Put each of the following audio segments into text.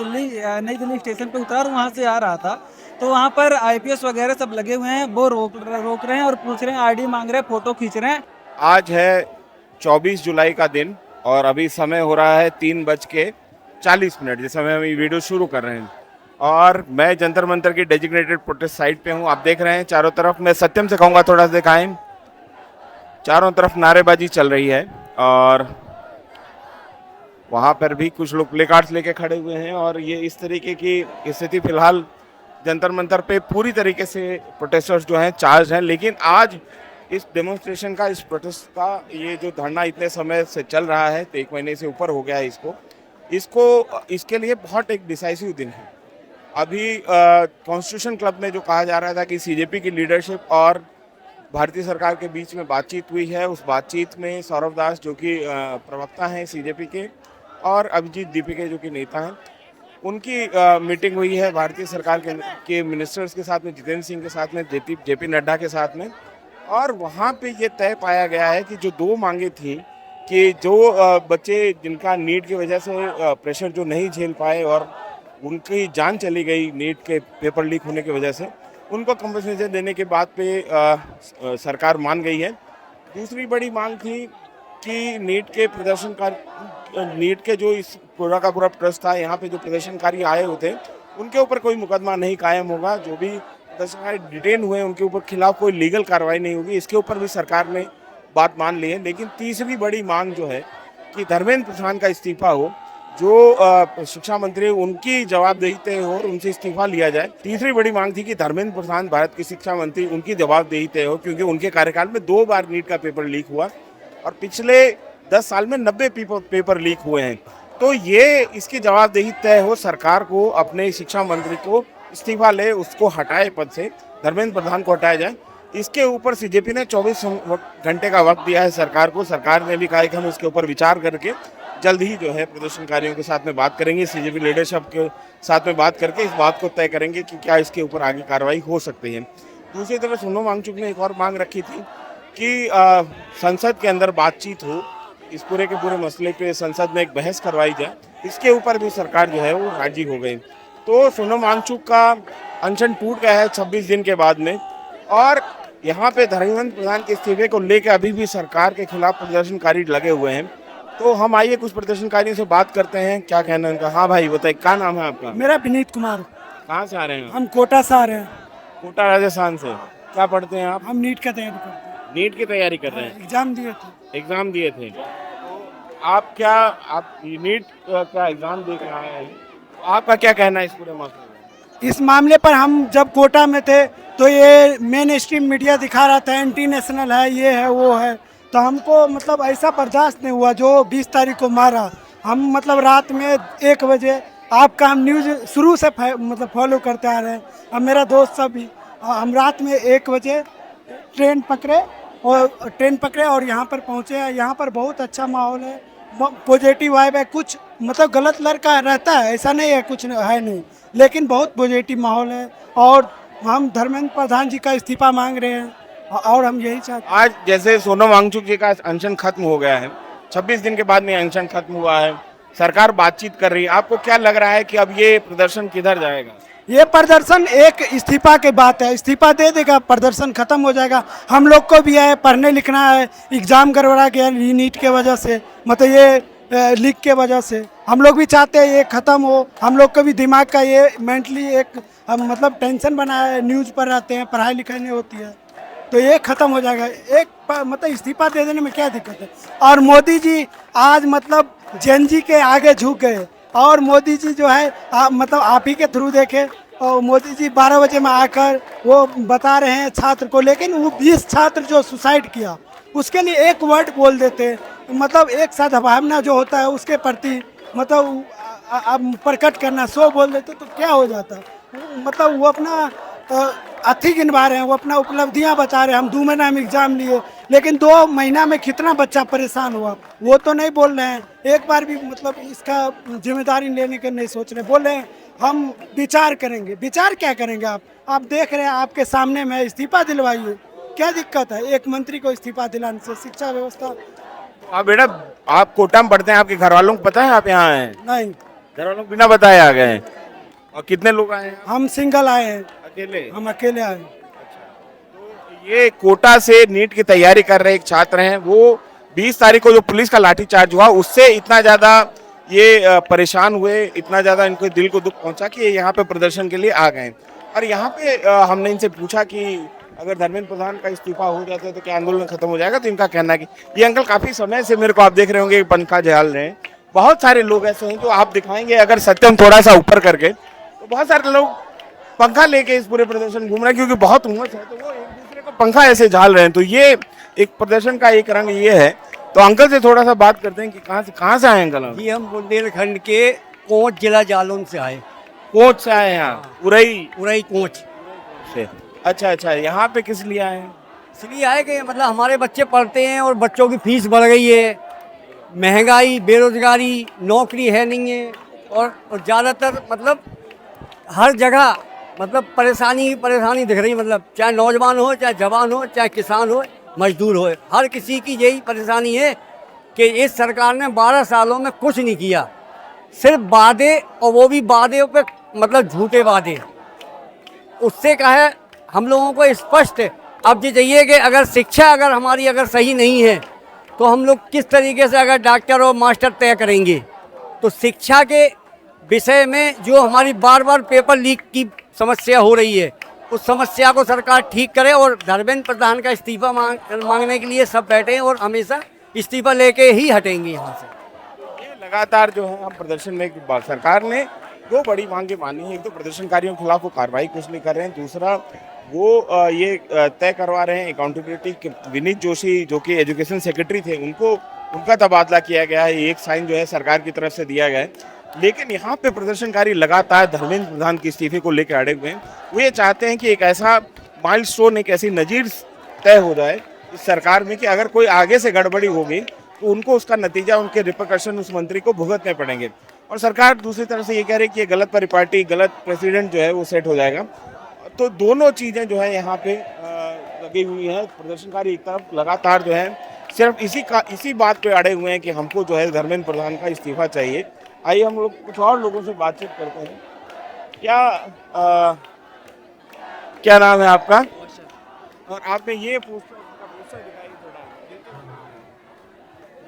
नई दिल्ली स्टेशन पे उतरा और वहाँ से आ रहा था, तो वहाँ पर आईपीएस वगैरह सब लगे हुए हैं। वो रोक रहे हैं और पूछ रहे हैं, आईडी मांग रहे हैं, फोटो खींच रहे हैं। आज है 24 जुलाई का दिन और अभी समय हो रहा है 3:40 जिस समय हम ये वीडियो शुरू कर रहे हैं। और मैं जंतर मंतर की डेजिग्नेटेड प्रोटेस्ट साइट पे हूँ। आप देख रहे हैं चारों तरफ, मैं सत्यम से कहूँगा थोड़ा सा दिखाएं, चारों तरफ नारेबाजी चल रही है और वहाँ पर भी कुछ लोग प्ले कार्ड्स लेके खड़े हुए हैं। और ये इस तरीके की स्थिति फिलहाल जंतर मंतर पे पूरी तरीके से प्रोटेस्टर्स जो हैं चार्ज हैं। लेकिन आज इस डेमोन्स्ट्रेशन का, इस प्रोटेस्ट का, ये जो धरना इतने समय से चल रहा है, तो 1 महीने से ऊपर हो गया है इसके लिए बहुत एक डिसाइसिव दिन है। अभी कॉन्स्टिट्यूशन क्लब में जो कहा जा रहा था कि सीजेपी की लीडरशिप और भारतीय सरकार के बीच में बातचीत हुई है, उस बातचीत में सौरभ दास जो कि प्रवक्ता हैं सीजेपी के, और अभिजीत दीपिके जो कि नेता हैं, उनकी मीटिंग हुई है भारतीय सरकार के मिनिस्टर्स के साथ में, जितेंद्र सिंह के साथ में, जेपी नड्डा के साथ में। और वहाँ पे ये तय पाया गया है कि जो 2 मांगे थी कि जो बच्चे जिनका नीट की वजह से प्रेशर जो नहीं झेल पाए और उनकी जान चली गई नीट के पेपर लीक होने की वजह से, उनको कंपनसेशन देने के बाद पे सरकार मान गई है। दूसरी बड़ी मांग थी कि नीट के जो इस पूरा का पूरा ट्रस्ट था, यहाँ पे जो प्रदर्शनकारी आए हुए थे, उनके ऊपर कोई मुकदमा नहीं कायम होगा। जो भी प्रदर्शनकारी डिटेन हुए उनके ऊपर खिलाफ कोई लीगल कार्रवाई नहीं होगी। इसके ऊपर भी सरकार ने बात मान ली है। लेकिन तीसरी बड़ी मांग जो है कि धर्मेंद्र प्रधान का इस्तीफा हो, जो शिक्षा मंत्री, उनकी जवाबदेही तय हो और उनसे इस्तीफा लिया जाए। तीसरी बड़ी मांग थी कि धर्मेंद्र प्रधान, भारत के शिक्षा मंत्री, उनकी जवाबदेही तय हो, क्योंकि उनके कार्यकाल में 2 बार नीट का पेपर लीक हुआ और पिछले 10 साल में 90 पेपर लीक हुए हैं। तो ये इसकी जवाबदेही तय हो, सरकार को अपने शिक्षा मंत्री को इस्तीफा ले, उसको हटाए पद से, धर्मेंद्र प्रधान को हटाया जाए। इसके ऊपर सीजेपी ने 24 घंटे का वक्त दिया है सरकार को। सरकार ने भी कहा कि हम इसके ऊपर विचार करके जल्द ही जो है प्रदर्शनकारियों के साथ में बात करेंगे, सीजेपी लीडरशिप के साथ में बात करके इस बात को तय करेंगे कि क्या इसके ऊपर आगे कार्रवाई हो सकती है। दूसरी तरफ सोनम वांगचुक ने एक और मांग रखी थी कि संसद के अंदर बातचीत हो, इस पूरे के पूरे मसले पे संसद में एक बहस करवाई जाए। इसके ऊपर भी सरकार जो है वो राजी हो गई। तो सोनम वांगचुक का अनशन टूट गया है 26 दिन के बाद में। और यहाँ पे धर्मेंद्र प्रधान के इस्तीफे को लेकर अभी भी सरकार के खिलाफ प्रदर्शनकारी लगे हुए हैं। तो हम आइए कुछ प्रदर्शनकारियों से बात करते हैं, क्या कहना है उनका। हाँ भाई बताइए, क्या नाम है आपका? मेरा विनीत कुमार। कहाँ से आ रहे हैं? हम कोटा से आ रहे हैं। कोटा राजस्थान से। क्या पढ़ते हैं आप? हम नीट का तैयारी करते हैं। नीट की तैयारी कर रहे हैं? एग्जाम दिए थे। एग्जाम दिए थे। आप नीट का एग्जाम दे के आए हैं, आपका क्या कहना है इस पूरे मामले में? इस मामले पर हम जब कोटा में थे तो ये मेन स्ट्रीम मीडिया दिखा रहा था एंटी नेशनल है, ये है वो है, तो हमको मतलब ऐसा बर्दाश्त नहीं हुआ। जो 20 तारीख को मारा, हम मतलब रात में 1 बजे आपका हम न्यूज़ शुरू से मतलब फॉलो करते आ रहे हैं। अब मेरा दोस्त सब भी, हम रात में 1 बजे ट्रेन पकड़े और यहाँ पर पहुँचे हैं। यहाँ पर बहुत अच्छा माहौल है, पॉजिटिव वाइब है। कुछ मतलब गलत लड़का रहता है, ऐसा नहीं है, कुछ है नहीं, लेकिन बहुत पॉजिटिव माहौल है। और हम धर्मेंद्र प्रधान जी का इस्तीफा मांग रहे हैं और हम यही चाहते हैं। आज जैसे सोनम वांगचुक जी का अनशन खत्म हो गया है, 26 दिन के बाद में अनशन खत्म हुआ है, सरकार बातचीत कर रही है, आपको क्या लग रहा है कि अब ये प्रदर्शन किधर जाएगा? ये प्रदर्शन एक इस्तीफा की बात है, इस्तीफा दे देगा, प्रदर्शन खत्म हो जाएगा। हम लोग को भी है पढ़ने लिखना है, एग्जाम गड़बड़ा गया नीट के वजह से, मतलब ये लीक के वजह से। हम लोग भी चाहते हैं ये ख़त्म हो। हम लोग को भी दिमाग का ये मेंटली एक मतलब टेंशन बना है, न्यूज़ पर रहते हैं, पढ़ाई लिखाई नहीं होती है, तो ये ख़त्म हो जाएगा। एक मतलब इस्तीफा दे देने में क्या दिक्कत है। और मोदी जी आज मतलब जैन जी के आगे झुक गए। और मोदी जी जो है मतलब आप ही के थ्रू देखे, और मोदी जी 12 बजे में आकर वो बता रहे हैं छात्र को, लेकिन वो 20 छात्र जो सुसाइड किया उसके लिए एक वर्ड बोल देते, मतलब एक सद्भावना जो होता है उसके प्रति मतलब प्रकट करना, सो बोल देते तो क्या हो जाता। मतलब वो अपना अथी गिनवा रहे हैं, वो अपना उपलब्धियां बता रहे हैं। हम 2 महीना में एग्जाम लिए, लेकिन 2 महीना में कितना बच्चा परेशान हुआ वो तो नहीं बोल रहे हैं। एक बार भी मतलब इसका जिम्मेदारी लेने के नहीं सोच रहे, बोल रहे हैं हम विचार करेंगे। विचार क्या करेंगे आप देख रहे हैं, आपके सामने में इस्तीफा दिलवाइए, क्या दिक्कत है एक मंत्री को इस्तीफा दिलाने से? शिक्षा व्यवस्था। आप बेटा, आप कोटा में पढ़ते हैं, आपके घर वालों को पता है आप यहाँ हैं? नहीं। घर वालों को बिना बताए आ गए हैं। और कितने लोग आए हैं? हम सिंगल आए हैं, अकेले? हम अकेले आए हैं। ये कोटा से नीट की तैयारी कर रहे एक छात्र हैं, वो 20 तारीख को जो पुलिस का लाठीचार्ज हुआ उससे इतना ज्यादा ये परेशान हुए, इतना ज्यादा इनके दिल को दुख पहुंचा कि ये यहाँ पे प्रदर्शन के लिए आ गए। और यहाँ पे हमने इनसे पूछा कि अगर धर्मेंद्र प्रधान का इस्तीफा हो जाता है तो क्या आंदोलन खत्म हो जाएगा, तो इनका कहना है कि ये अंकल काफी समय से, मेरे को आप देख रहे होंगे, पंखा झेल रहे हैं। बहुत सारे लोग ऐसे हैं जो आप दिखाएंगे अगर सत्यम थोड़ा सा ऊपर करके, तो बहुत सारे लोग पंखा लेके इस पूरे प्रदर्शन घूम रहे हैं, क्योंकि बहुत उमस है तो वो एक दूसरे को पंखा ऐसे झाल रहे हैं। तो ये एक प्रदर्शन का एक रंग ये है। तो अंकल से थोड़ा सा बात करते हैं कि कहाँ से आए अंकल आप? जी हम बुंदेलखंड के कोंच जिला जालौन से आए। कोच से आए हैं यहाँ? उरई उरई कोंच से? अच्छा अच्छा, यहाँ पे किस लिए आए हैं? इसलिए आए कि मतलब हमारे बच्चे पढ़ते हैं और बच्चों की फीस बढ़ गई है, महंगाई, बेरोजगारी, नौकरी है नहीं है, और ज़्यादातर मतलब हर जगह मतलब परेशानी ही परेशानी दिख रही है। मतलब चाहे नौजवान हो, चाहे जवान हो, चाहे किसान हो, मजदूर हो, हर किसी की यही परेशानी है कि इस सरकार ने 12 सालों में कुछ नहीं किया, सिर्फ वादे, और वो भी वादे पे मतलब झूठे वादे। उससे क्या है, हम लोगों को स्पष्ट अब ये चाहिए कि अगर शिक्षा अगर हमारी अगर सही नहीं है तो हम लोग किस तरीके से अगर डॉक्टर और मास्टर तय करेंगे। तो शिक्षा के विषय में जो हमारी बार बार पेपर लीक की समस्या हो रही है, उस समस्या को सरकार ठीक करे। और धर्मेंद्र प्रधान का इस्तीफा मांगने के लिए सब बैठे हैं और हमेशा इस्तीफा लेके ही हटेंगे यहाँ से। ये लगातार जो है हम प्रदर्शन में सरकार ने दो बड़ी मांगे मानी है। एक तो प्रदर्शनकारियों के खिलाफ वो कार्रवाई कुछ नहीं कर रहे हैं, दूसरा वो ये तय करवा रहे हैं अकाउंटेबिलिटी के विनीत जोशी जो कि एजुकेशन सेक्रेटरी थे, उनका तबादला किया गया है। एक साइन जो है सरकार की तरफ से दिया गया है। लेकिन यहाँ पे प्रदर्शनकारी लगातार धर्मेंद्र प्रधान के इस्तीफे को लेकर अड़े हुए हैं। वो ये चाहते हैं कि एक ऐसा माइलस्टोन, एक ऐसी नजीर तय हो जाए इस सरकार में कि अगर कोई आगे से गड़बड़ी होगी तो उनको उसका नतीजा, उनके रिपरकशन उस मंत्री को भुगतने पड़ेंगे। और सरकार दूसरी तरफ से ये कह रही है कि ये गलत परिपाटी, गलत प्रेसिडेंट जो है वो सेट हो जाएगा। तो दोनों चीज़ें जो है यहाँ पे लगी हुई हैं। प्रदर्शनकारी एक तरफ लगातार जो है सिर्फ इसी बात पे अड़े हुए हैं कि हमको जो है धर्मेंद्र प्रधान का इस्तीफा चाहिए। आइए हम लोग कुछ और लोगों से बातचीत करते हैं। क्या नाम है आपका? और आपने ये पोस्टर दिखाई थोड़ा,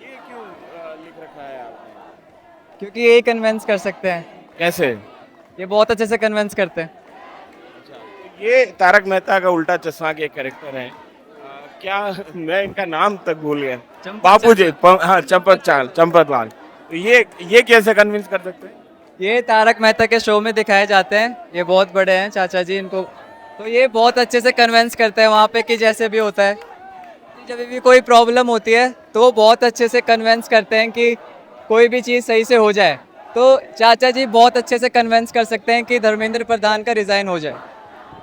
ये क्यों लिख रखा है आपने? क्योंकि ये कन्विंस कर सकते हैं, कैसे? ये बहुत अच्छे से कन्विंस करते हैं। ये तारक मेहता का उल्टा चश्मा के कैरेक्टर हैं। क्या मैं इनका नाम तक भूल गया, बापू जी, हाँ, चंपत लाल। तो ये कैसे कन्विंस कर सकते हैं? ये तारक मेहता के शो में दिखाए जाते हैं, ये बहुत बड़े हैं चाचा जी इनको, तो ये बहुत अच्छे से कन्विंस करते हैं वहाँ पे कि जैसे भी होता है, जब भी कोई प्रॉब्लम होती है तो वो बहुत अच्छे से कन्विंस करते हैं कि कोई भी चीज़ सही से हो जाए। तो चाचा जी बहुत अच्छे से कन्विंस कर सकते हैं कि धर्मेंद्र प्रधान का रिजाइन हो जाए।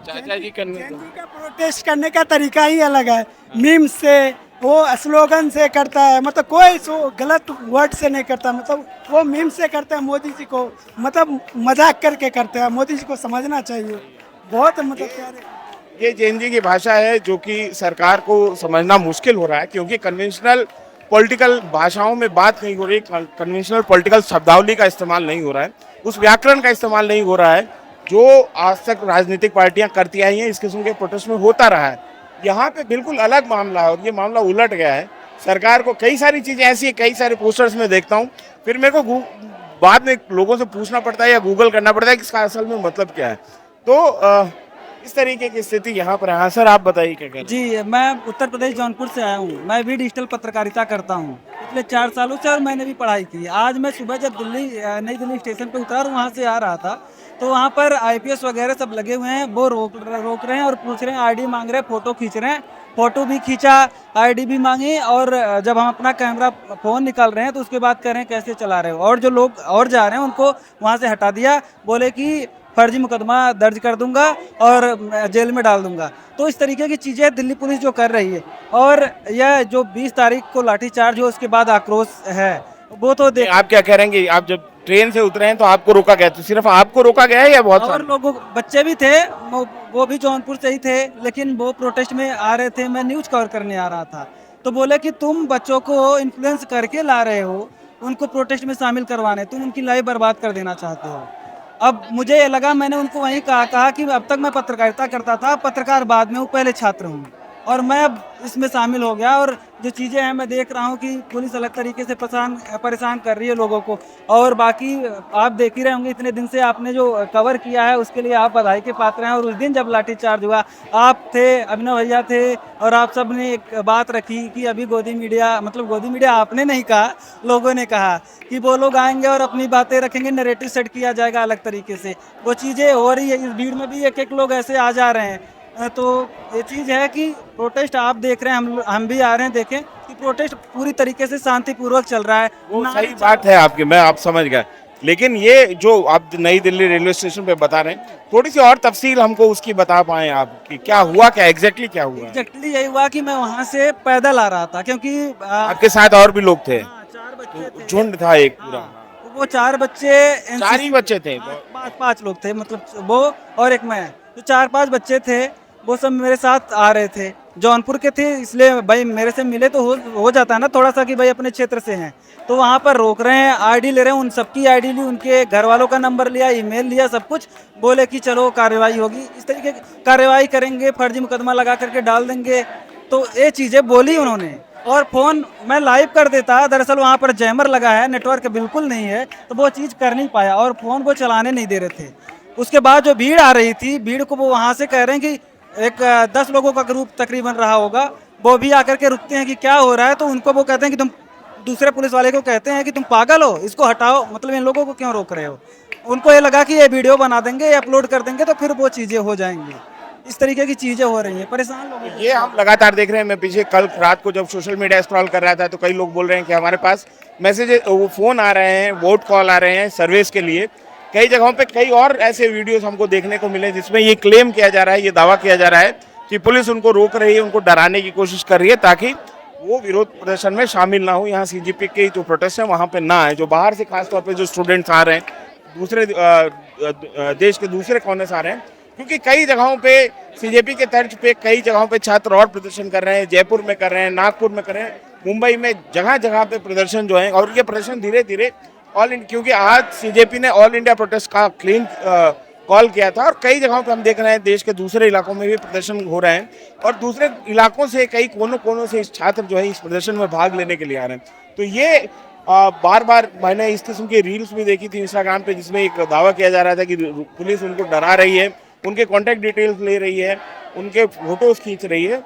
चाचा जी कन्विंस का प्रोटेस्ट करने का तरीका ही अलग है। मीम से, वो स्लोगन से करता है, मतलब कोई गलत वर्ड से नहीं करता, मतलब वो मीम से करता है। मोदी जी को मतलब मजाक करके करते हैं, मोदी जी को समझना चाहिए। बहुत मतलब प्यारे। ये जेन जी की भाषा है जो कि सरकार को समझना मुश्किल हो रहा है, क्योंकि कन्वेंशनल पॉलिटिकल भाषाओं में बात नहीं हो रही, कन्वेंशनल पॉलिटिकल शब्दावली का इस्तेमाल नहीं हो रहा है, उस व्याकरण का इस्तेमाल नहीं हो रहा है जो आज तक राजनीतिक पार्टियां करती आई हैं। इस किस्म के प्रोटेस्ट में होता रहा है। यहाँ पे बिल्कुल अलग मामला है और ये मामला उलट गया है। सरकार को कई सारी चीज़ें ऐसी, कई सारे पोस्टर्स में देखता हूँ, फिर मेरे को बाद में लोगों से पूछना पड़ता है या गूगल करना पड़ता है कि इसका असल में मतलब क्या है। तो इस तरीके की स्थिति यहाँ पर है। हाँ सर, आप बताइए क्या कह रहे हैं? जी, मैं उत्तर प्रदेश जौनपुर से आया हूँ। मैं भी डिजिटल पत्रकारिता करता हूँ पिछले 4 सालों से, और मैंने भी पढ़ाई की। आज मैं सुबह जब नई दिल्ली स्टेशन पे उतरा और वहाँ से आ रहा था, तो वहाँ पर आईपीएस वगैरह सब लगे हुए हैं। वो रोक रहे हैं और पूछ रहे हैं, आईडी मांग रहे हैं, फ़ोटो खींच रहे हैं। फ़ोटो भी खींचा, आईडी भी मांगी, और जब हम अपना कैमरा फ़ोन निकाल रहे हैं तो उसके बाद कह रहे हैं कैसे चला रहे हो। और जो लोग और जा रहे हैं उनको वहाँ से हटा दिया, बोले कि फर्जी मुकदमा दर्ज कर दूंगा और जेल में डाल दूंगा। तो इस तरीके की चीज़ें दिल्ली पुलिस जो कर रही है, और यह जो 20 तारीख को लाठीचार्ज हो उसके बाद आक्रोश है, वो तो आप क्या कह रहे हैं कि आप जब ट्रेन से उतरे हैं तो आपको रोका गया, तो सिर्फ आपको रोका गया है या बहुत और लोगों, बच्चे भी थे, वो भी जौनपुर से ही थे, लेकिन वो प्रोटेस्ट में आ रहे थे। मैं न्यूज़ कवर करने आ रहा था, तो बोले कि तुम बच्चों को इन्फ्लुएंस करके ला रहे हो, उनको प्रोटेस्ट में शामिल करवाने, तुम उनकी लाइफ बर्बाद कर देना चाहते हो। अब मुझे ये लगा, मैंने उनको वहीं कहा कि अब तक मैं पत्रकारिता करता था, पत्रकार बाद में हूँ, पहले छात्र हूँ और मैं अब इसमें शामिल हो गया। और जो चीज़ें हैं मैं देख रहा हूँ कि पुलिस अलग तरीके से परेशान कर रही है लोगों को। और बाकी आप देख ही रहे होंगे, इतने दिन से आपने जो कवर किया है उसके लिए आप बधाई के पात्र हैं। और उस दिन जब लाठीचार्ज हुआ, आप थे, अभिनव भैया थे, और आप सब ने एक बात रखी कि अभी गोदी मीडिया, मतलब गोदी मीडिया आपने नहीं कहा, लोगों ने कहा कि वो लोग आएंगे और अपनी बातें रखेंगे, नैरेटिव सेट किया जाएगा अलग तरीके से। वो चीज़ें हो रही है, इस भीड़ में भी एक लोग ऐसे आ जा रहे हैं। तो ये चीज़ है कि प्रोटेस्ट आप देख रहे हैं, हम भी आ रहे हैं, देखें कि प्रोटेस्ट पूरी तरीके से शांतिपूर्वक चल रहा है। वो सही बात है आपकी, मैं आप समझ गया। लेकिन ये जो आप नई दिल्ली रेलवे स्टेशन पे बता रहे हैं, थोड़ी सी और तफसील हमको उसकी बता पाए आप कि क्या हुआ, क्या एग्जैक्टली क्या हुआ? एग्जैक्टली यही हुआ कि मैं वहाँ से पैदल आ रहा था, क्योंकि आपके साथ और भी लोग थे? 4 बच्चे थे। झुंड था एक पूरा? वो 4 बच्चे, 4 ही बच्चे थे? 5 लोग थे, मतलब वो और एक मैं, तो 4-5 बच्चे थे। वो सब मेरे साथ आ रहे थे, जौनपुर के थे, इसलिए भाई मेरे से मिले तो हो जाता है ना थोड़ा सा कि भाई अपने क्षेत्र से हैं। तो वहाँ पर रोक रहे हैं, आईडी ले रहे हैं, उन सबकी आईडी ली, उनके घर वालों का नंबर लिया, ईमेल लिया, सब कुछ, बोले कि चलो कार्रवाई होगी, इस तरीके की कार्रवाई करेंगे, फर्जी मुकदमा लगा करके डाल देंगे। तो ये चीज़ें बोली उन्होंने। और फ़ोन मैं लाइव कर देता, दरअसल वहाँ पर जैमर लगा है, नेटवर्क बिल्कुल नहीं है, तो वो चीज़ कर नहीं पाया और फ़ोन को चलाने नहीं दे रहे थे। उसके बाद जो भीड़ आ रही थी, भीड़ को वो वहाँ से कह रहे हैं कि एक 10 लोगों का ग्रुप तकरीबन रहा होगा, वो भी आकर के रुकते हैं कि क्या हो रहा है। तो उनको वो कहते हैं कि तुम, दूसरे पुलिस वाले को कहते हैं कि तुम पागल हो, इसको हटाओ, मतलब इन लोगों को क्यों रोक रहे हो। उनको ये लगा कि ये वीडियो बना देंगे, ये अपलोड कर देंगे, तो फिर वो चीज़ें हो जाएंगी। इस तरीके की चीज़ें हो रही हैं, परेशान लोग। ये हम लगातार देख रहे हैं। मैं पीछे कल रात को जब सोशल मीडिया स्क्रॉल कर रहा था तो कई लोग बोल रहे हैं कि हमारे पास मैसेज, वो फ़ोन आ रहे हैं, वोट कॉल आ रहे हैं सर्विस के लिए। कई जगहों पे कई और ऐसे वीडियोस हमको देखने को मिले जिसमें ये क्लेम किया जा रहा है, ये दावा किया जा रहा है कि पुलिस उनको रोक रही है, उनको डराने की कोशिश कर रही है ताकि वो विरोध प्रदर्शन में शामिल ना हो, यहाँ सीजेपी के जो प्रोटेस्ट है वहाँ पे ना आए। जो बाहर से खासतौर पे जो स्टूडेंट्स आ रहे हैं, दूसरे देश के दूसरे कोने से आ रहे हैं, क्योंकि कई जगहों पे सीजेपी के तर्ज पे कई जगहों पे छात्र और प्रदर्शन कर रहे हैं, जयपुर में कर रहे हैं, नागपुर में कर रहे हैं, मुंबई में, जगह जगह पे प्रदर्शन जो है। और ये प्रदर्शन धीरे धीरे क्योंकि आज सीजेपी ने ऑल इंडिया प्रोटेस्ट का क्लीन कॉल किया था और कई जगहों पे हम देख रहे हैं देश के दूसरे इलाकों में भी प्रदर्शन हो रहे हैं और दूसरे इलाकों से कई कोनों कोनों से छात्र जो है इस प्रदर्शन में भाग लेने के लिए आ रहे हैं। तो ये बार बार मैंने इस किस्म की रील्स भी देखी थी इंस्टाग्राम पे जिसमें एक दावा किया जा रहा था कि पुलिस उनको डरा रही है, उनके कॉन्टैक्ट डिटेल्स ले रही है, उनके फोटोज खींच रही है।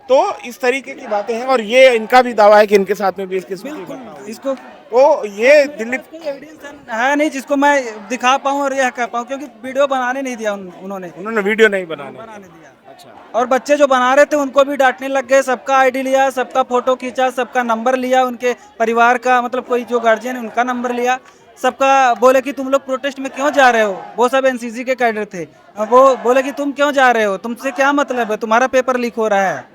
तो इस तरीके की बातें हैं और ये इनका भी दावा है कि इनके साथ में भी इस किस्म की घटना हुई। इसको तो ये दिल्ली एविडेंस है नहीं जिसको मैं दिखा पाऊँ और यह कह पाऊँ, क्योंकि वीडियो बनाने नहीं दिया उन्होंने वीडियो नहीं बनाने दिया। अच्छा। और बच्चे जो बना रहे थे उनको भी डांटने लग गए, सबका आईडी लिया, सबका फोटो खींचा, सबका नंबर लिया, उनके परिवार का, मतलब कोई जो गार्जियन है उनका नंबर लिया, सबका बोले कि तुम लोग प्रोटेस्ट में क्यों जा रहे हो। वो सब एनसीसी के कैडर थे, वो बोले कि तुम क्यों जा रहे हो, तुमसे क्या मतलब है, तुम्हारा पेपर लीक हो रहा है।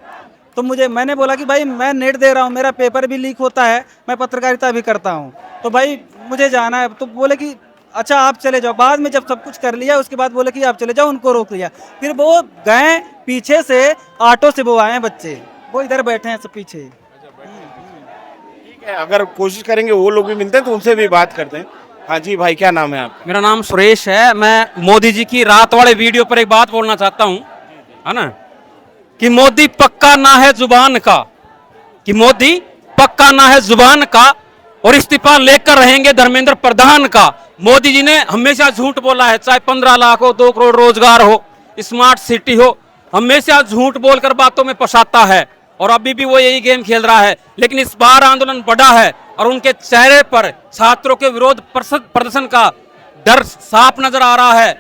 तो मैंने बोला कि भाई मैं नेट दे रहा हूँ, मेरा पेपर भी लीक होता है, मैं पत्रकारिता भी करता हूँ, तो भाई मुझे जाना है। तो बोले कि अच्छा आप चले जाओ। बाद में जब सब कुछ कर लिया उसके बाद बोले कि आप चले जाओ, उनको रोक लिया। फिर वो गए पीछे से, ऑटो से वो आए बच्चे, वो इधर बैठे हैं सब पीछे। ठीक है, अगर कोशिश करेंगे वो लोग भी मिलते हैं तो उनसे भी बात करते हैं। हाँ जी भाई, क्या नाम है आपका? मेरा नाम सुरेश है। मैं मोदी जी की रात वाले वीडियो पर एक बात बोलना चाहता हूँ, है ना, कि मोदी पक्का ना है जुबान का, कि मोदी पक्का ना है जुबान का और इस्तीफा लेकर रहेंगे धर्मेंद्र प्रधान का। मोदी जी ने हमेशा झूठ बोला है, चाहे 15 लाख हो, 2 करोड़ रोजगार हो, स्मार्ट सिटी हो, हमेशा झूठ बोलकर बातों में फंसाता है और अभी भी वो यही गेम खेल रहा है। लेकिन इस बार आंदोलन बढ़ा है और उनके चेहरे पर छात्रों के विरोध प्रदर्शन का डर साफ नजर आ रहा है।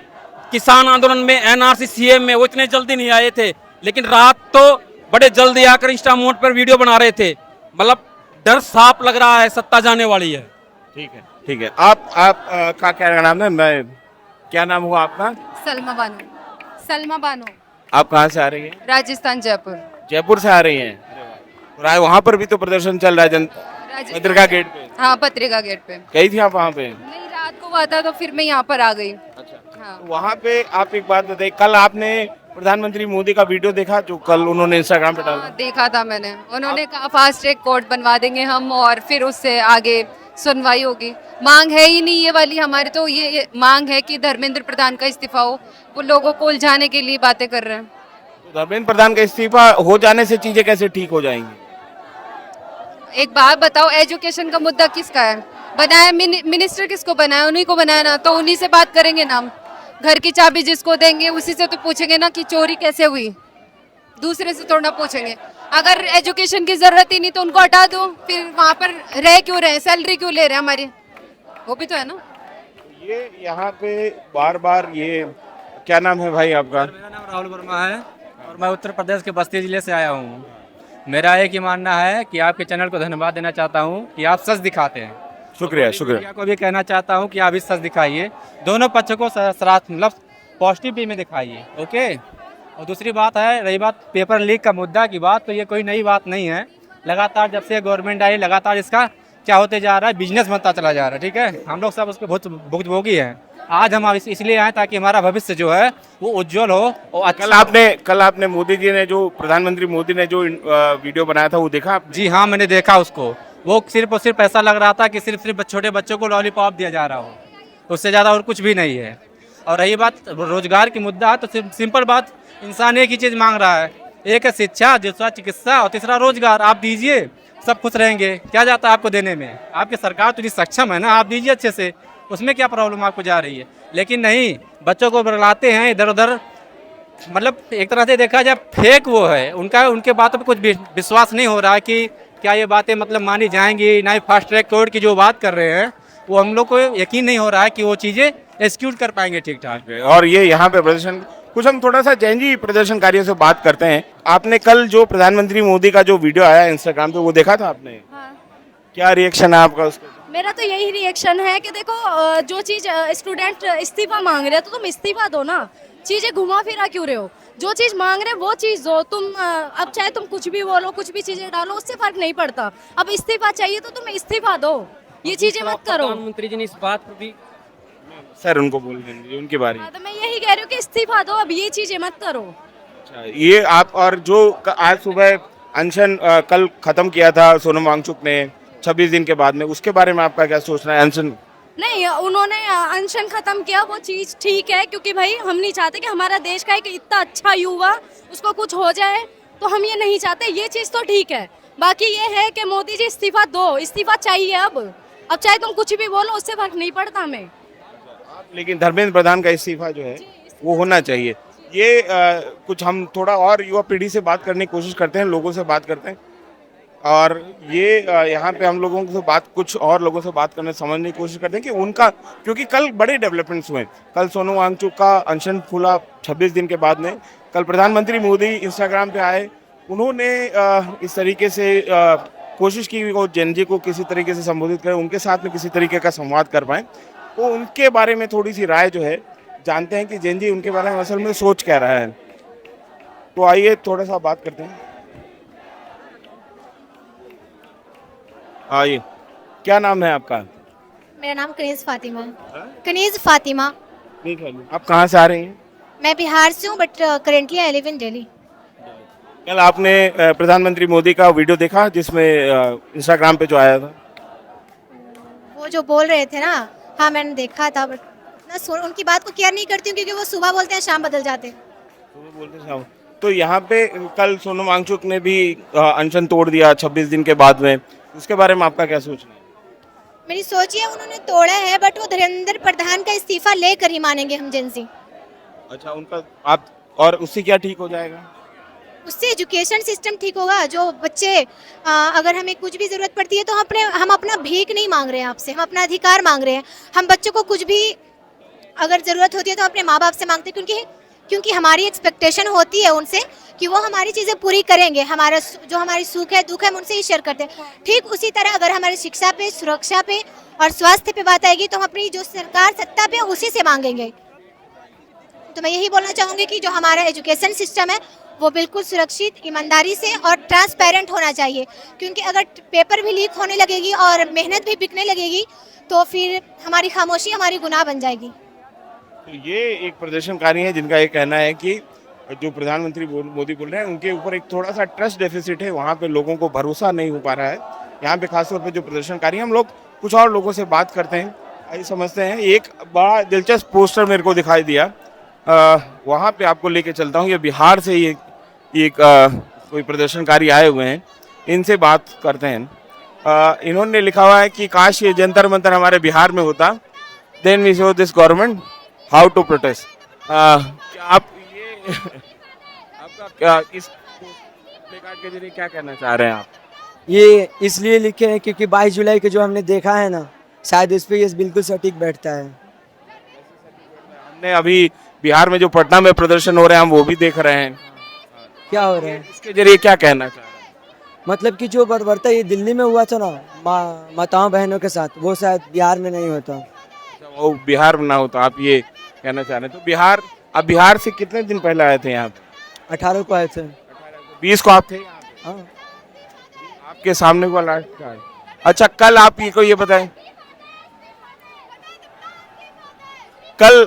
किसान आंदोलन में, एनआरसी सीएम में वो इतने जल्दी नहीं आए थे, लेकिन रात तो बड़े जल्दी आकर इंस्टा मोड पर वीडियो बना रहे थे। मतलब डर साफ लग रहा है, सत्ता जाने वाली है। ठीक है, ठीक है। आप का क्या नाम है? मैं, क्या नाम हुआ आपका? सलमा बानो। सलमा बानो। आप कहाँ से आ रही हैं? राजस्थान, जयपुर। जयपुर से आ रही हैं। वहाँ पर भी तो प्रदर्शन चल रहा है पत्रिका गेट पे। हाँ, पत्रिका गेट पे। गई थी आप वहाँ पे? नहीं, रात को हुआ था तो फिर मैं यहाँ पर आ गई। अच्छा। हाँ। तो वहाँ पे आप एक बात बताइए, कल आपने प्रधानमंत्री मोदी का वीडियो देखा जो कल उन्होंने इंस्टाग्राम पे डाला? देखा था मैंने। उन्होंने कहा फास्ट ट्रैक कोर्ट बनवा देंगे हम और फिर उससे आगे सुनवाई होगी। मांग है ही नहीं ये वाली हमारी, तो ये मांग है कि धर्मेंद्र प्रधान का इस्तीफा हो। वो लोगों को उलझाने के लिए बातें कर रहे हैं। तो धर्मेंद्र प्रधान का इस्तीफा हो जाने से चीजें कैसे ठीक हो जाएंगी? एक बात बताओ, एजुकेशन का मुद्दा किसका है? बनाया मिनिस्टर किसको बनाया? उन्हीं को बनाया ना, तो उन्हीं से बात करेंगे ना हम। घर की चाबी जिसको देंगे उसी से तो पूछेंगे ना कि चोरी कैसे हुई, दूसरे से थोड़ा पूछेंगे। अगर एजुकेशन की जरूरत ही नहीं तो उनको हटा दो, फिर वहाँ पर रह क्यों रहे, सैलरी क्यों ले रहे हैं हमारी? वो भी तो है ना। ये यहाँ पे बार बार ये, क्या नाम है भाई आपका? मेरा नाम राहुल वर्मा है और मैं उत्तर प्रदेश के बस्ती जिले से आया हूँ। मेरा एक ही मानना है कि आपके चैनल को धन्यवाद देना चाहता हूँ कि आप सच दिखाते हैं। शुक्रिया शुक्रिया। मीडिया को भी कहना चाहता हूँ कि आप भी सच दिखाइए, दोनों पक्षों को मतलब पॉजिटिव वे में दिखाइए। ओके। और दूसरी बात है, रही बात पेपर लीक का मुद्दा की बात, तो ये कोई नई बात नहीं है। लगातार जब से गवर्नमेंट आई लगातार इसका क्या होते जा रहा है, बिजनेस बनता चला जा रहा है। ठीक है, हम लोग सब उसके बहुत भुक्तभोगी हैं। आज हम इसलिए आए ताकि हमारा भविष्य जो है वो उज्जवल हो और अच्छा। कल आपने मोदी जी ने जो, प्रधानमंत्री मोदी ने जो वीडियो बनाया था वो देखा आपने? जी हाँ, मैंने देखा उसको। वो सिर्फ और सिर्फ ऐसा लग रहा था कि सिर्फ छोटे बच्चों को लॉलीपॉप दिया जा रहा हो, उससे ज़्यादा और कुछ भी नहीं है। और रही बात रोजगार की मुद्दा, तो सिंपल बात, इंसान एक ही चीज़ मांग रहा है, एक है शिक्षा, दूसरा चिकित्सा और तीसरा रोजगार। आप दीजिए, सब खुश रहेंगे। क्या जाता है आपको देने में? आपकी सरकार तो सक्षम है ना, आप दीजिए अच्छे से, उसमें क्या प्रॉब्लम आपको जा रही है? लेकिन नहीं, बच्चों को बरलाते हैं इधर उधर। मतलब एक तरह से देखा जाए फेक वो है उनका, उनके बातों पे कुछ विश्वास नहीं हो रहा है कि क्या ये बातें मतलब मानी जाएंगी। ना ही फास्ट ट्रैक कोर्ट की जो बात कर रहे हैं वो हम लोग को यकीन नहीं हो रहा है कि वो चीज़ें एक्सिक्यूट कर पाएंगे ठीक ठाक। और ये यहाँ पे प्रदर्शन, कुछ हम थोड़ा सा जैन जी प्रदर्शनकारियों से बात करते हैं। आपने कल जो प्रधानमंत्री मोदी का जो वीडियो आया इंस्टाग्राम पे वो देखा था आपने? हाँ। क्या रिएक्शन है आपका उसका? मेरा तो यही रिएक्शन है कि देखो, जो चीज़ स्टूडेंट इस्तीफा मांग रहे हैं तो तुम इस्तीफा दो ना, चीज़ें घुमा फिरा क्यों रहे हो? जो चीज़ मांग रहे हैं वो चीज़ दो तुम। अब चाहे तुम कुछ भी बोलो, कुछ भी चीज़ें डालो, उससे फर्क नहीं पड़ता। अब इस्तीफा चाहिए तो तुम इस्तीफा दो, ये चीज़ें मत करो। प्रधानमंत्री जी ने इस बात पर भी सर उनको बोल देंगे उनके बारे में। हाँ, तो मैं यही कह रही हूँ कि इस्तीफा दो, अब ये चीज़ें मत करो। अच्छा, ये आप, और जो आज सुबह अनशन कल खत्म किया था सोनम वांगचुक ने 26 दिन के बाद में, उसके बारे में आपका क्या सोचना है? अनशन नहीं, उन्होंने अनशन खत्म किया, वो चीज़ ठीक है, क्योंकि भाई हम नहीं चाहते कि हमारा देश का एक इतना अच्छा युवा उसको कुछ हो जाए, तो हम ये नहीं चाहते। ये चीज़ तो ठीक है। बाकी ये है कि मोदी जी इस्तीफा दो, इस्तीफा चाहिए अब चाहे तुम कुछ भी बोलो, उससे फर्क नहीं पड़ता हमें। लेकिन धर्मेंद्र प्रधान का इस्तीफा जो है वो होना चाहिए। ये कुछ हम थोड़ा और युवा पीढ़ी से बात करने की कोशिश करते हैं, लोगों से बात करते हैं, और ये यहाँ पे हम लोगों से कुछ और लोगों से बात करने, समझने की कोशिश करते हैं कि उनका, क्योंकि कल बड़े डेवलपमेंट्स हुए। कल सोनम वांगचुक का अनशन खुला 26 दिन के बाद में। कल प्रधानमंत्री मोदी इंस्टाग्राम पे आए, उन्होंने इस तरीके से कोशिश की वो जैन जी को किसी तरीके से संबोधित करें, उनके साथ में किसी तरीके का संवाद कर पाएँ। तो उनके बारे में थोड़ी सी राय जो है जानते हैं कि जैन जी उनके बारे में असल में सोच क्या रहा है। तो आइए थोड़ा सा बात करते हैं। आइए, क्या नाम है आपका? मेरा नाम कनीज़ फातिमा है। कनीज़ फातिमा। ठीक है। आप कहाँ से आ रही हैं? मैं बिहार से हूँ, but currently I live in Delhi. कल आपने प्रधानमंत्री मोदी का वीडियो देखा जिसमें इंस्टाग्राम पे जो आया था? वो जो बोल रहे थे ना, हाँ मैंने देखा था, बट मैं उनकी बात को केयर नहीं करती हूँ, क्योंकि वो सुबह बोलते हैं शाम बदल जाते हैं। सुबह बोलते शाम। तो यहाँ पे कल सोनम वांगचुक ने भी अनशन तोड़ दिया 26 दिन के बाद में, उसके बारे में आपका क्या सोचना है? मेरी सोच ये, उन्होंने तोड़ा है, बट वो धर्मेंद्र प्रधान का इस्तीफा लेकर ही मानेंगे हम जेंसी। अच्छा, उनका आप, और उससे क्या ठीक हो जाएगा? उससे एजुकेशन सिस्टम ठीक होगा। जो बच्चे अगर हमें कुछ भी ज़रूरत पड़ती है तो हम अपना भीख नहीं मांग रहे हैं आपसे, हम अपना अधिकार मांग रहे हैं। हम बच्चों को कुछ भी अगर ज़रूरत होती है तो अपने माँ बाप से मांगते हैं, क्योंकि हमारी एक्सपेक्टेशन होती है उनसे कि वो हमारी चीज़ें पूरी करेंगे। हमारा जो हमारी सुख है दुख है हम उनसे ही शेयर करते हैं। ठीक उसी तरह अगर हमारी शिक्षा पे, सुरक्षा पे और स्वास्थ्य पे बात आएगी तो हम अपनी जो सरकार सत्ता पे उसी से मांगेंगे। तो मैं यही बोलना चाहूँगी कि जो हमारा एजुकेशन सिस्टम है वो बिल्कुल सुरक्षित, ईमानदारी से और ट्रांसपेरेंट होना चाहिए, क्योंकि अगर पेपर भी लीक होने लगेगी और मेहनत भी बिकने लगेगी तो फिर हमारी खामोशी हमारी गुनाह बन जाएगी। तो ये एक प्रदर्शनकारी है जिनका ये कहना है कि जो प्रधानमंत्री मोदी बोल रहे हैं उनके ऊपर एक थोड़ा सा ट्रस्ट डेफिसिट है, वहाँ पे लोगों को भरोसा नहीं हो पा रहा है। यहाँ पे खासतौर पे जो प्रदर्शनकारी हैं, हम लोग कुछ और लोगों से बात करते हैं, आइए समझते हैं। एक बड़ा दिलचस्प पोस्टर मेरे को दिखाई दिया, वहाँ पे आपको लेके चलता हूँ। ये बिहार से ये एक कोई प्रदर्शनकारी आए हुए हैं, इनसे बात करते हैं। इन्होंने लिखा हुआ है कि काश ये जंतर मंतर हमारे बिहार में होता, then we show this government how to protest. आप ये आपका क्या इस प्लेकार्ड के जरिए क्या कहना चाह रहे हैं आप? ये इसलिए लिखे हैं क्योंकि 22 जुलाई के जो हमने देखा है ना, शायद इस पे ये बिल्कुल सटीक बैठता है। हमने अभी बिहार में जो पटना में प्रदर्शन हो रहे हैं हम वो भी देख रहे हैं, क्या हो रहा है इसके जरिए क्या कहना चाह रहे हैं? मतलब कि जो बर्बरता ये दिल्ली में हुआ था ना माताओं बहनों के साथ, वो शायद बिहार में नहीं होता। वो बिहार में ना होता, आप ये कहना चाह रहे हैं। तो बिहार, आप बिहार से कितने दिन पहले आए थे यहाँ पे? 18 को आए थे। 20 को आप थे यहाँ पे? हाँ, आपके सामने को लास्ट का है। अच्छा, कल आप ये बताएं, कल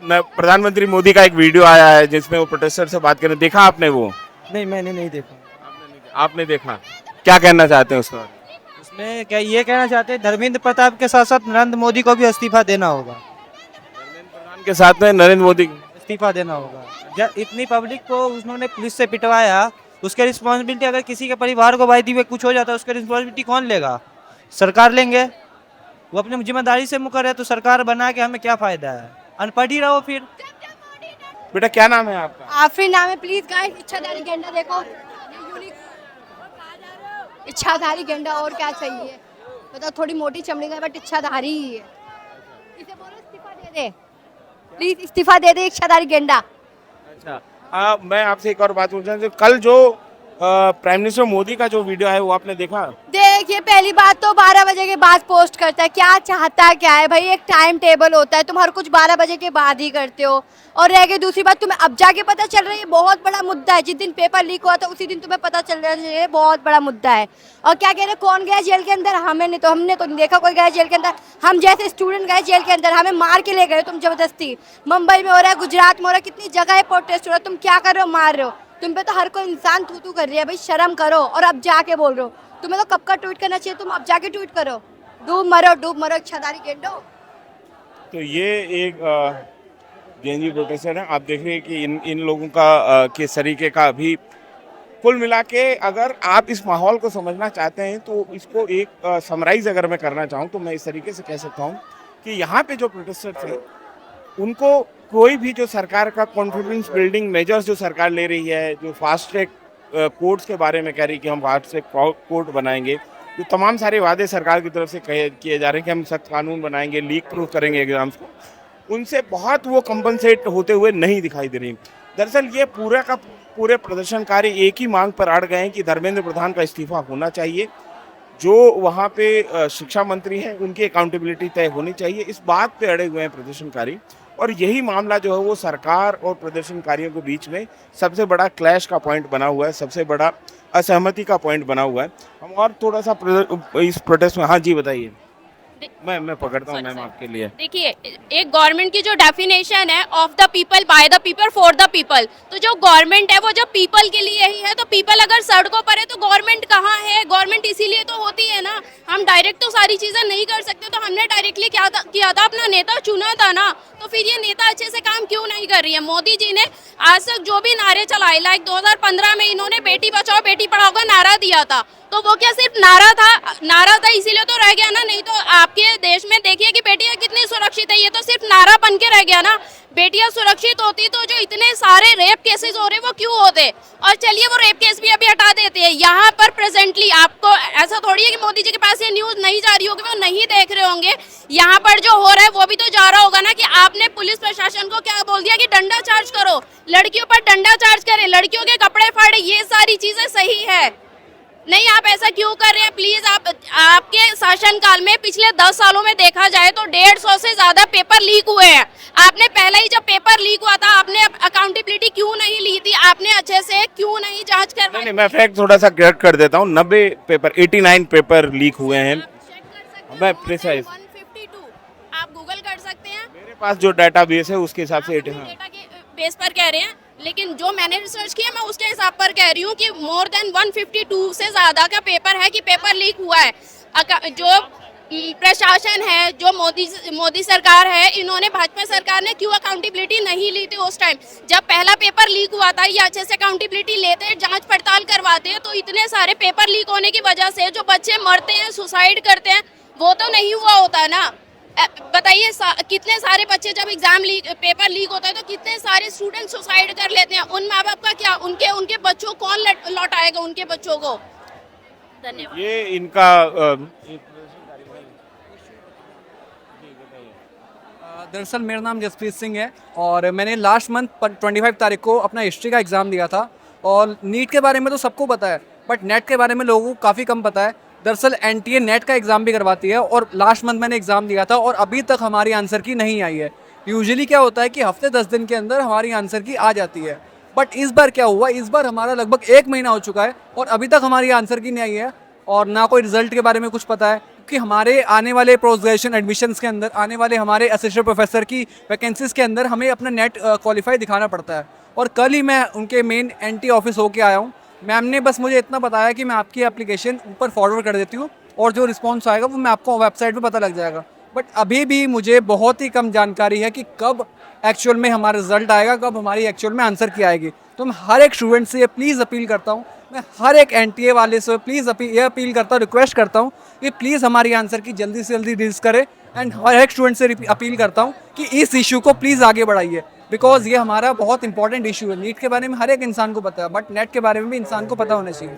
प्रधानमंत्री मोदी का एक वीडियो आया है जिसमें वो प्रोटेस्टर से बात कर रहे हैं, देखा आपने वो? नहीं मैंने नहीं देखा। आपने देखा, क्या कहना चाहते हैं उसका? उसमें क्या ये कहना चाहते हैं, धर्मेंद्र प्रताप के साथ साथ नरेंद्र मोदी को भी इस्तीफा देना होगा। प्रधान के साथ में नरेंद्र मोदी इस्तीफा देना होगा। इतनी पब्लिक को उन्होंने पुलिस से पिटवाया, उसके रिस्पॉन्सिबिलिटी अगर किसी के परिवार को वायदी में कुछ हो जाता है उसकी रिस्पॉन्सिबिलिटी कौन लेगा? सरकार लेंगे। वो अपनी जिम्मेदारी से मुकर है तो सरकार बना के हमें क्या फायदा है? अनपढ़ ही रहो फिर। बेटा क्या नाम है आपका? आफरीन नाम है। प्लीज गाइस, इच्छाधारी गेंडा देखो, इच्छाधारी गेंडा, और क्या चाहिए बताओ? थोड़ी मोटी चमड़ी का बट इच्छाधारी ही है। इसे बोलो इस्तीफा दे दे, प्लीज इस्तीफा दे दे इच्छाधारी गेंडा। अच्छा, मैं आपसे एक और बात पूछ रहा हूँ, कल जो प्राइम मिनिस्टर मोदी का जो वीडियो है वो आपने देखा? देखिए, पहली बात तो 12 बजे के बाद पोस्ट करता है, क्या चाहता क्या है भाई? एक टाइम टेबल होता है, तुम हर कुछ 12 बजे के बाद ही करते हो। और रह गई दूसरी बात, तुम्हें अब जाके पता चल रहा है ये बहुत बड़ा मुद्दा है। जिस दिन पेपर लीक हुआ था उसी दिन तुम्हें पता चल रहा है ये बहुत बड़ा मुद्दा है। और क्या कह रहे, कौन गया जेल के अंदर? हमने तो नहीं देखा कोई गया जेल के अंदर। हम जैसे स्टूडेंट गए जेल के अंदर, हमें मार के ले गए तुम जबरदस्ती। मुंबई में हो रहा है, गुजरात में हो रहा है, कितनी जगह है प्रोटेस्ट हो रहा है, तुम क्या कर रहे हो? मार रहे हो। तुम पे तो हर कोई इंसान थू कर रही है भाई, शर्म करो। और अब जाके बोल रहे हो, तुम्हें तो कब का ट्वीट करना चाहिए, तुम अब जाके ट्वीट करो। डूब मरो इच्छाधारी गेंडो। तो ये एक जेएनयू प्रोटेस्टर है, आप देख रहे हैं कि इन लोगों का किस तरीके का अभी कुल मिला के, अगर आप इस माहौल को समझना चाहते हैं तो इसको एक समराइज अगर मैं करना चाहूँ तो मैं इस तरीके से कह सकता हूँ कि यहाँ पे जो प्रोटेस्टर्स हैं उनको कोई भी जो सरकार का कॉन्फिडेंस बिल्डिंग मेजर्स जो सरकार ले रही है, जो फास्ट ट्रैक कोर्ट्स के बारे में कह रही है कि हम फास्ट ट्रैक कोर्ट बनाएंगे, जो तमाम सारे वादे सरकार की तरफ से किए जा रहे हैं कि हम सख्त कानून बनाएंगे, लीक प्रूफ करेंगे एग्जाम्स को, उनसे बहुत वो कंपनसेट होते हुए नहीं दिखाई दे रही। दरअसल ये पूरा का पूरे प्रदर्शनकारी एक ही मांग पर अड़ गए हैं कि धर्मेंद्र प्रधान का इस्तीफा होना चाहिए, जो वहाँ पे शिक्षा मंत्री हैं उनकी अकाउंटेबिलिटी तय होनी चाहिए, इस बात पे अड़े हुए हैं प्रदर्शनकारी। और यही मामला जो है वो सरकार और प्रदर्शनकारियों के बीच में सबसे बड़ा क्लैश का पॉइंट बना हुआ है, सबसे बड़ा असहमति का पॉइंट बना हुआ है। हम और थोड़ा सा इस प्रोटेस्ट में, हाँ जी बताइए। मैं पकड़ता हूँ मैम आपके लिए। देखिए, एक गवर्नमेंट की जो डेफिनेशन है, of the people, by the people, for the people, तो जो गवर्नमेंट है वो जब पीपल के लिए ही है, तो पीपल अगर सड़कों पर है तो गवर्नमेंट कहाँ है? गवर्नमेंट इसीलिए तो होती है ना। हम डायरेक्ट तो सारी चीजें नहीं कर सकते, तो हमने डायरेक्टली किया था, अपना नेता चुना था ना, तो फिर ये नेता अच्छे से काम क्यों नहीं कर रही है? मोदी जी ने आज तक जो भी नारे चलाए, लाइक 2015 में इन्होंने बेटी बचाओ बेटी पढ़ाओ का नारा दिया था, तो वो क्या सिर्फ नारा था इसीलिए तो रह गया ना? नहीं तो आपके देश में देखिए कि बेटियां कितनी सुरक्षित है, ये तो सिर्फ नारा बन के रह गया ना। बेटियां सुरक्षित होती तो जो इतने सारे रेप केसेस हो रहे वो क्यों होते? और चलिए वो रेप केस भी अभी हटा देते हैं। यहाँ पर प्रेजेंटली आपको ऐसा थोड़ी है कि मोदी जी के पास ये न्यूज नहीं जा रही होगी, वो नहीं देख रहे होंगे। यहाँ पर जो हो रहा है वो भी तो जा रहा होगा ना, कि आपने पुलिस प्रशासन को क्या बोल दिया कि डंडा चार्ज करो, लड़कियों पर डंडा चार्ज करे, लड़कियों के कपड़े फाड़े, ये सारी चीजें सही है नहीं? आप ऐसा क्यों कर रहे हैं? प्लीज आपके शासनकाल में पिछले 10 सालों में देखा जाए तो 150 से ज्यादा पेपर लीक हुए हैं। आपने पहले ही जब पेपर लीक हुआ था आपने अकाउंटेबिलिटी क्यों नहीं ली थी? आपने अच्छे से क्यों नहीं जांच करवाई? नहीं, मैं फैक्ट थोड़ा सा करेक्ट कर देता हूँ। 90 पेपर, 89 पेपर लीक हुए हैं। मैं प्रिसाइज 152 आप गूगल कर सकते हैं, मेरे पास जो डाटा बेस है उसके हिसाब से डेटा के बेस पर कह रहे हैं, लेकिन जो मैंने रिसर्च किया मैं उसके हिसाब पर कह रही हूँ कि मोर देन 152 से ज्यादा का पेपर है कि पेपर लीक हुआ है। जो प्रशासन है, जो मोदी सरकार है, इन्होंने भाजपा सरकार ने क्यों अकाउंटेबिलिटी नहीं ली थी उस टाइम जब पहला पेपर लीक हुआ था? ये अच्छे से अकाउंटेबिलिटी लेते, जांच पड़ताल करवाते हैं, तो इतने सारे पेपर लीक होने की वजह से जो बच्चे मरते हैं, सुसाइड करते हैं, वो तो नहीं हुआ होता ना। बताइए कितने सारे बच्चे जब पेपर लीक होता है तो कितने सारे स्टूडेंट सुसाइड कर लेते हैं। उन माँ बाप का क्या, उनके बच्चों कौन लौटाएगा उनके बच्चों को? धन्यवाद। ये इनका दरअसल मेरा नाम जसप्रीत सिंह है और मैंने लास्ट मंथ 25 तारीख को अपना हिस्ट्री का एग्ज़ाम दिया था। और नीट के बारे में तो सबको पता है, बट नेट के बारे में लोगों को काफ़ी कम पता है। दरअसल NTA नेट का एग्ज़ाम भी करवाती है और लास्ट मंथ मैंने एग्ज़ाम दिया था और अभी तक हमारी आंसर की नहीं आई है। यूजुअली क्या होता है कि हफ्ते 10 दिन के अंदर हमारी आंसर की आ जाती है, बट इस बार क्या हुआ, इस बार हमारा लगभग 1 महीना हो चुका है और अभी तक हमारी आंसर की नहीं आई है और ना कोई रिजल्ट के बारे में कुछ पता है। कि हमारे आने वाले पोस्ट ग्रेजुएशन एडमिशन्स के अंदर, आने वाले हमारे असिस्टेंट प्रोफेसर की वैकेंसीज़ के अंदर हमें अपना नेट क्वालिफाई दिखाना पड़ता है। और कल ही मैं उनके मेन NTA ऑफिस होके आया हूँ। मैम ने बस मुझे इतना बताया कि मैं आपकी एप्लीकेशन ऊपर फॉरवर्ड कर देती हूँ और जो रिस्पॉन्स आएगा वो मैं आपको वेबसाइट पे पता लग जाएगा। बट अभी भी मुझे बहुत ही कम जानकारी है कि कब एक्चुअल में हमारा रिजल्ट आएगा, कब हमारी एक्चुअल में आंसर की आएगी। तो मैं हर एक स्टूडेंट से ये प्लीज़ अपील करता हूँ, मैं हर एक NTA वाले से प्लीज़ ये अपील करता हूँ, रिक्वेस्ट करता हूँ कि प्लीज़ हमारी आंसर की जल्दी से जल्दी रिलीज़ करें। एंड हर एक स्टूडेंट से अपील करता हूँ कि इस इशू को प्लीज़ आगे बढ़ाइए, बिकॉज ये हमारा बहुत इंपॉर्टेंट इशू है। नीट के बारे में हर एक इंसान को पता है, बट नेट के बारे में भी इंसान को पता होना चाहिए।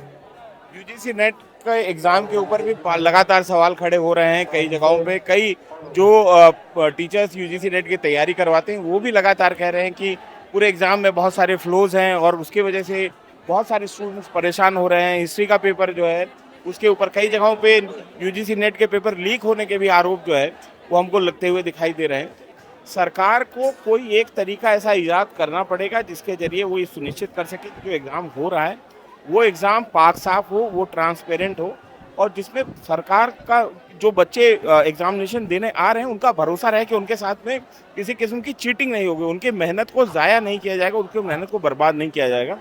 UGC नेट का एग्ज़ाम के ऊपर भी लगातार सवाल खड़े हो रहे हैं कई जगहों पे। कई जो टीचर्स UGC नेट की तैयारी करवाते हैं वो भी लगातार कह रहे हैं कि पूरे एग्ज़ाम में बहुत सारे फ्लोज हैं और उसकी वजह से बहुत सारे स्टूडेंट्स परेशान हो रहे हैं। हिस्ट्री का पेपर जो है उसके ऊपर कई जगहों पे UGC नेट के पेपर लीक होने के भी आरोप जो है वो हमको लगते हुए दिखाई दे रहे हैं। सरकार को कोई एक तरीका ऐसा ईजाद करना पड़ेगा जिसके ज़रिए वो ये सुनिश्चित कर सके कि जो एग्ज़ाम हो रहा है वो एग्ज़ाम पाक साफ हो, वो ट्रांसपेरेंट हो और जिसमें सरकार का जो बच्चे एग्जामिनेशन देने आ रहे हैं उनका भरोसा रहे कि उनके साथ में किसी किस्म की चीटिंग नहीं होगी, उनकी मेहनत को ज़ाया नहीं किया जाएगा, उनकी मेहनत को बर्बाद नहीं किया जाएगा।